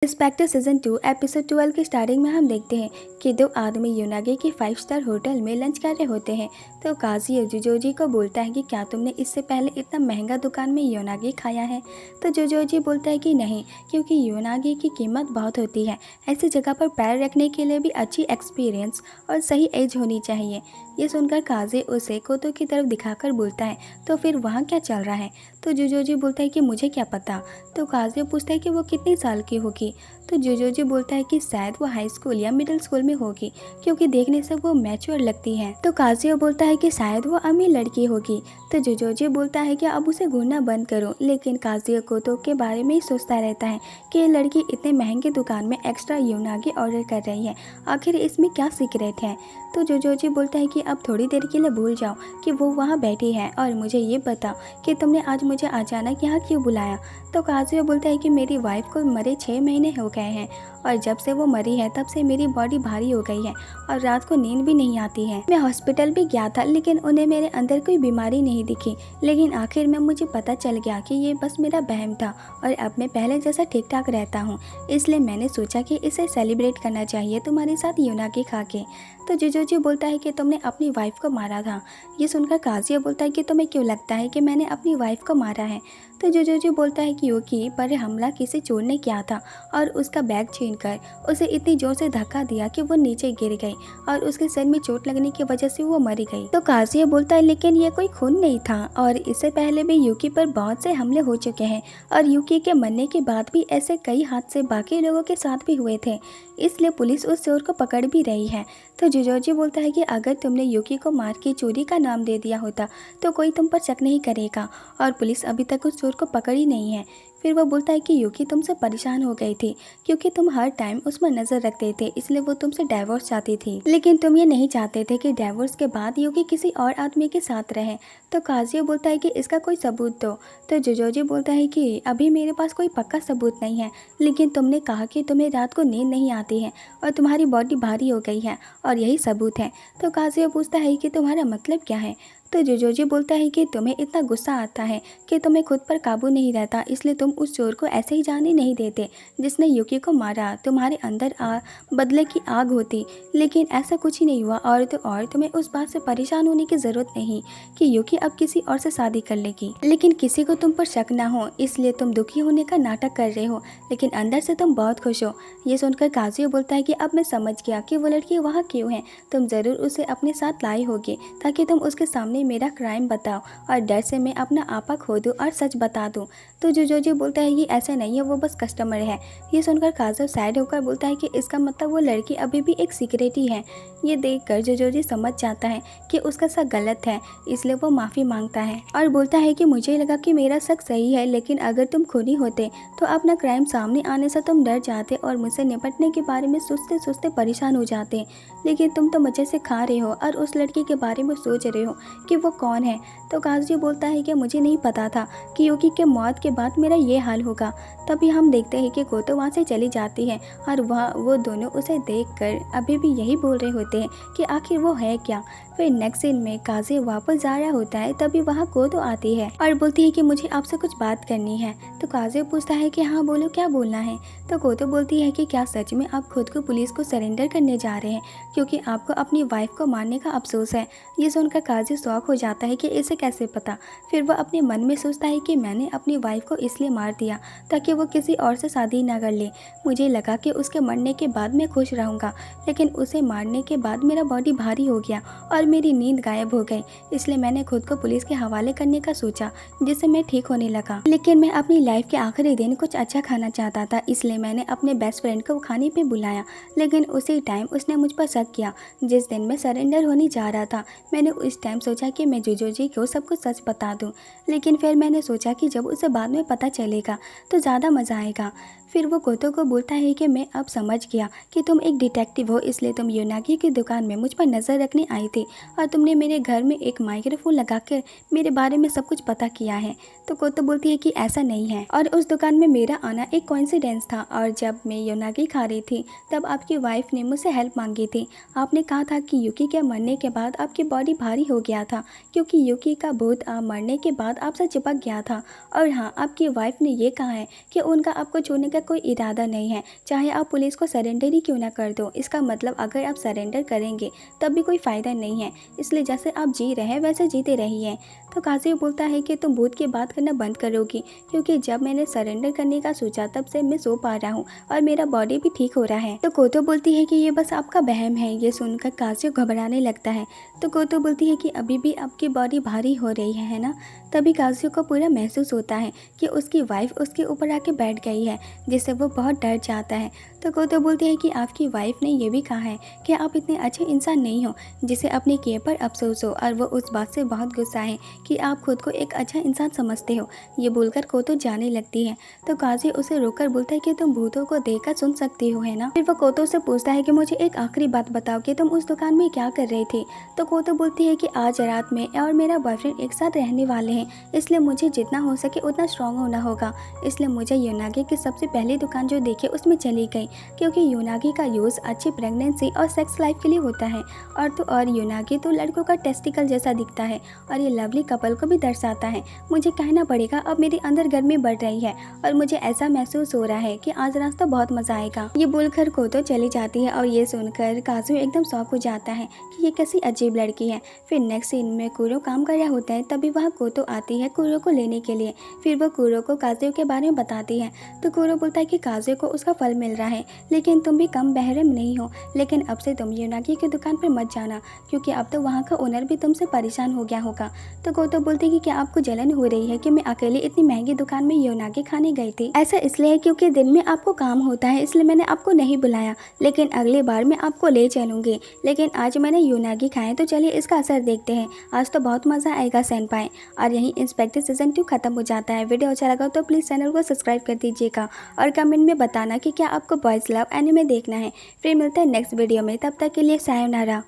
Inspector season 2 episode 12 की starting में हम देखते हैं कि दो आदमी यूनागी के 5 स्टार होटल में लंच कर रहे होते हैं। तो काजी जोजोजी को बोलता है कि क्या तुमने इससे पहले इतना महंगा दुकान में यूनागी खाया है। तो जोजोजी बोलता है कि नहीं, क्योंकि यूनागी की कीमत बहुत होती है। ऐसी जगह पर पैर रखने के लिए भी अच्छी एक्सपीरियंस और सही एज होनी चाहिए। ये सुनकर काजी उसे कोतो की तरफ दिखाकर बोलता है, तो फिर वहाँ क्या चल रहा है। तो जोजोजी बोलता है कि मुझे क्या पता। तो काजी पूछता है कि वो कितनी साल की होगी। तो जोजोजी बोलता है कि शायद वो हाई स्कूल या मिडिल स्कूल में होगी, क्योंकि देखने से वो मैच्योर लगती है। तो काजियो बोलता है कि शायद वो अमीर लड़की होगी। तो जोजोजी बोलता है कि अब उसे घूरना बंद करो, लेकिन काजियो कोतो के बारे में ही सोचता रहता है कि ये लड़की इतने महंगे दुकान में एक्स्ट्रा यूनागी ऑर्डर कर रही है, आखिर इसमें क्या सीक्रेट है। तो जोजोजी बोलता है कि अब थोड़ी देर के लिए भूल जाओ कि वो वहाँ बैठी है और मुझे ये बताओ कि तुमने आज मुझे अचानक यहाँ क्यों बुलाया। तो काजुयो बोलता है कि मेरी वाइफ को मरे 6 महीने हो गए हैं और जब से वो मरी है तब से मेरी बॉडी भारी हो गई है और रात को नींद भी नहीं आती है। मैं हॉस्पिटल भी गया था, लेकिन उन्हें मेरे अंदर कोई बीमारी नहीं दिखी, लेकिन आखिर में मुझे पता चल गया कि ये बस मेरा वहम था और अब मैं पहले जैसा ठीक ठाक रहता हूँ। इसलिए मैंने सोचा कि इसे सेलिब्रेट करना चाहिए तुम्हारे साथ यूनागी खा के। तो जोजोजी बोलता है कि तुमने अपनी वाइफ को मारा था। ये सुनकर काजियो बोलता है कि तुम्हें क्यों लगता है कि मैंने अपनी वाइफ को मारा है। तो जोजोजी बोलता है कि यूकी पर हमला किसी चोर ने किया था और उसका बैग छीनकर उसे इतनी जोर से धक्का दिया कि वो नीचे गिर गई और उसके सिर में चोट लगने की वजह से वो मर गई। तो काजियो बोलता है लेकिन ये कोई खून नहीं था और इससे पहले भी यूकी पर बहुत से हमले हो चुके हैं और यूकी के मरने के बाद भी ऐसे कई हादसे बाकी लोगों के साथ भी हुए थे, इसलिए पुलिस उस चोर को पकड़ भी रही है। तो जोजोजी बोलता है कि अगर तुमने यूकी को मार के चोरी का नाम दे दिया होता तो कोई तुम पर शक नहीं करेगा और पुलिस अभी तक उस चोर को पकड़ी नहीं है। फिर वो बोलता है कि यूकी तुमसे परेशान हो गई थी क्योंकि तुम हर टाइम उस पर नजर रखते थे, इसलिए वो तुमसे डाइवोर्स चाहती थी, लेकिन तुम ये नहीं चाहते थे कि डाइवोर्स के बाद यूकी किसी और आदमी के साथ रहे। तो काजियो बोलता है कि इसका कोई सबूत दो। तो जोजोजी बोलता है कि अभी मेरे पास कोई पक्का सबूत नहीं है, लेकिन तुमने कहा कि तुम्हें रात को नींद नहीं आती है और तुम्हारी बॉडी भारी हो गई है और यही सबूत है। तो काजियो पूछता है कि तुम्हारा मतलब क्या है। तो जोजोजी बोलता है कि तुम्हें इतना गुस्सा आता है कि तुम्हें खुद पर काबू नहीं रहता, इसलिए तुम उस चोर को ऐसे ही जाने नहीं देते जिसने यूकी को मारा। तुम्हारे अंदर बदले की आग होती, लेकिन ऐसा कुछ ही नहीं हुआ और तुम्हें उस बात से परेशान होने की ज़रूरत नहीं कि यूकी अब किसी और से शादी कर लेगी, लेकिन किसी को तुम पर शक ना हो इसलिए तुम दुखी होने का नाटक कर रहे हो, लेकिन अंदर से तुम बहुत खुश हो। ये सुनकर काजियो बोलता है कि अब मैं समझ गया कि वो लड़की वहाँ क्यों है। तुम ज़रूर उसे अपने साथ लाए होगे ताकि तुम उसके सामने मेरा क्राइम बताओ और डर से मैं अपना आपा खो दूं और सच बता दूं। तो जोजोजी बोलता है ये ऐसा नहीं है, वो बस कस्टमर है। ये सुनकर काजियो सैड होकर बोलता है कि इसका मतलब वो लड़की अभी भी एक सीक्रेट ही है। ये देखकर जोजोजी समझ जाता है कि उसका शक गलत है, इसलिए वो माफ़ी मांगता है और बोलता है कि मुझे लगा कि मेरा शक सही है, लेकिन अगर तुम खूनी होते तो अपना क्राइम सामने आने से तुम डर जाते और मुझसे निपटने के बारे में सोचते सोचते परेशान हो जाते, लेकिन तुम तो मज़े से खा रहे हो और उस लड़की के बारे में सोच रहे हो कि वो कौन है। तो काजियो बोलता है कि मुझे नहीं पता था कि यूकी के मौत के बाद मेरा ये हाल होगा। तभी हम देखते हैं कि कोतो वहाँ से चली जाती है और वो दोनों उसे देखकर अभी भी यही बोल रहे होते हैं कि आखिर वो है क्या। फिर नेक्स्ट सीन में काजियो वापस जा रहा होता है, तभी वहाँ कोतो आती है और बोलती है कि मुझे आपसे कुछ बात करनी है। तो काजियो पूछता है कि हाँ बोलो, क्या बोलना है। तो कोतो बोलती है कि क्या सच में आप खुद को पुलिस को सरेंडर करने जा रहे हैं क्योंकि आपको अपनी वाइफ को मारने का अफसोस है। ये सुनकर काजियो शॉक हो जाता है कि इसे कैसे पता। फिर वह अपने मन में सोचता है कि मैंने अपनी वाइफ को इसलिए मार दिया ताकि वो किसी और से शादी ना कर ले। मुझे लगा कि उसके मरने के बाद मैं खुश रहूँगा, लेकिन उसे मारने के बाद मेरा बॉडी भारी हो गया और मेरी नींद गायब हो गई, इसलिए मैंने खुद को पुलिस के हवाले करने का सोचा, जिससे मैं ठीक होने लगा। लेकिन मैं अपनी लाइफ के आखिरी दिन कुछ अच्छा खाना चाहता था, इसलिए मैंने अपने बेस्ट फ्रेंड को खाने पे बुलाया, लेकिन उसी टाइम उसने मुझ पर शक किया। जिस दिन मैं सरेंडर होने जा रहा था मैंने उस टाइम सोचा कि मैं जोजोजी को सब कुछ सच बता दूं, लेकिन फिर मैंने सोचा कि जब उसे बाद में पता चलेगा तो ज़्यादा मज़ा आएगा। फिर वो कोतो को बोलता है कि मैं अब समझ गया कि तुम एक डिटेक्टिव हो, इसलिए तुम यूनागी की दुकान में मुझ पर नज़र रखने आई थी और तुमने मेरे घर में एक माइक्रोफोन लगाकर मेरे बारे में सब कुछ पता किया है। तो कोतो बोलती है कि ऐसा नहीं है और उस दुकान में मेरा आना एक कोइंसिडेंस था और जब मैं यूनागी खा रही थी तब आपकी वाइफ ने मुझसे हेल्प मांगी थी। आपने कहा था कि यूकी के मरने के बाद आपकी बॉडी भारी हो गया था क्योंकि यूकी का भूत मरने के बाद आपसे चिपक गया था। और हाँ, आपकी वाइफ ने ये कहा है कि उनका आपको छोड़ने का का कोई इरादा नहीं है, चाहे आप पुलिस को सरेंडर ही क्यों ना कर दो। इसका मतलब अगर आप सरेंडर करेंगे तब भी कोई फ़ायदा नहीं है, इसलिए जैसे आप जी रहे हैं वैसे जीते रहिए। तो काजी बोलता है कि तुम भूत की बात करना बंद करोगी, क्योंकि जब मैंने सरेंडर करने का सोचा तब से मैं सो पा रहा हूँ और मेरा बॉडी भी ठीक हो रहा है। तो कोतो बोलती है कि ये बस आपका वहम है। ये सुनकर काजी घबराने लगता है। तो कोतो बोलती है कि अभी भी आपकी बॉडी भारी हो रही है ना। तभी काजी को पूरा महसूस होता है कि उसकी वाइफ उसके ऊपर आके बैठ गई है, जिससे वो बहुत डर जाता है। तो कोतो बोलती है कि आपकी वाइफ ने यह भी कहा है कि आप इतने अच्छे इंसान नहीं हो जिसे अपने किए पर अफसोस हो, और वो उस बात से बहुत गुस्सा है कि आप खुद को एक अच्छा इंसान समझते हो। ये बोलकर कोतो जाने लगती है। तो काजी उसे रोककर बोलता है कि तुम भूतों को देखकर सुन सकती हो, है ना। फिर वो कोतो से पूछता है कि मुझे एक आखिरी बात बताओ कि तुम उस दुकान में क्या कर रही थी। तो कोतो बोलती है कि आज रात में और मेरा बॉयफ्रेंड एक साथ रहने वाले हैं, इसलिए मुझे जितना हो सके उतना स्ट्रांग होना होगा। इसलिए मुझे योनागी की सबसे पहली दुकान जो देखी उसमें चली गई, क्योंकि योनागी का यूज़ अच्छी प्रेगनेंसी और सेक्स लाइफ के लिए होता है। और योनागी तो लड़कों का टेस्टिकल जैसा दिखता है और ये लवली कपल को भी दर्शाता है। मुझे कहना पड़ेगा, अब मेरे अंदर गर्मी बढ़ रही है और मुझे ऐसा महसूस हो रहा है कि आज रात तो बहुत मजा आएगा। ये बोलकर कोतो चली जाती है और ये सुनकर काजू एकदम शॉक हो जाता है कि ये कैसी अजीब लड़की है। फिर नेक्स्ट सीन में कुरो काम कर रहा होता है, तभी वहाँ कोतो आती है कुरो को लेने के लिए। फिर वो कुरो को काजू के बारे में बताती है। तो कुरो बोलता है कि काजू को उसका फल मिल रहा है, लेकिन तुम भी कम बहरम नहीं हो। लेकिन अब से तुम योनागी की दुकान पर मत जाना, क्योंकि अब तो वहाँ का ओनर भी तुमसे परेशान हो गया होगा। तो कोतो बोलती है कि क्या आपको जलन हो रही है कि मैं अकेले इतनी महंगी दुकान में योनागी खाने गई थी। ऐसा इसलिए है क्योंकि दिन में आपको काम होता है, इसलिए मैंने आपको नहीं बुलाया, लेकिन अगली बार मैं आपको ले चलूंगी। लेकिन आज मैंने योनागी खाए, तो चलिए इसका असर देखते हैं। आज तो बहुत मजा आएगा सेनपाई। और यहीं इंस्पेक्टर सीजन 2 खत्म हो जाता है। वीडियो अच्छा लगा तो प्लीज़ चैनल को सब्सक्राइब कर दीजिएगा और कमेंट में बताना कि क्या आपको बॉयज़ लव एनिमे देखना है। फिर मिलते हैं नेक्स्ट वीडियो में, तब तक के लिए सायोनारा।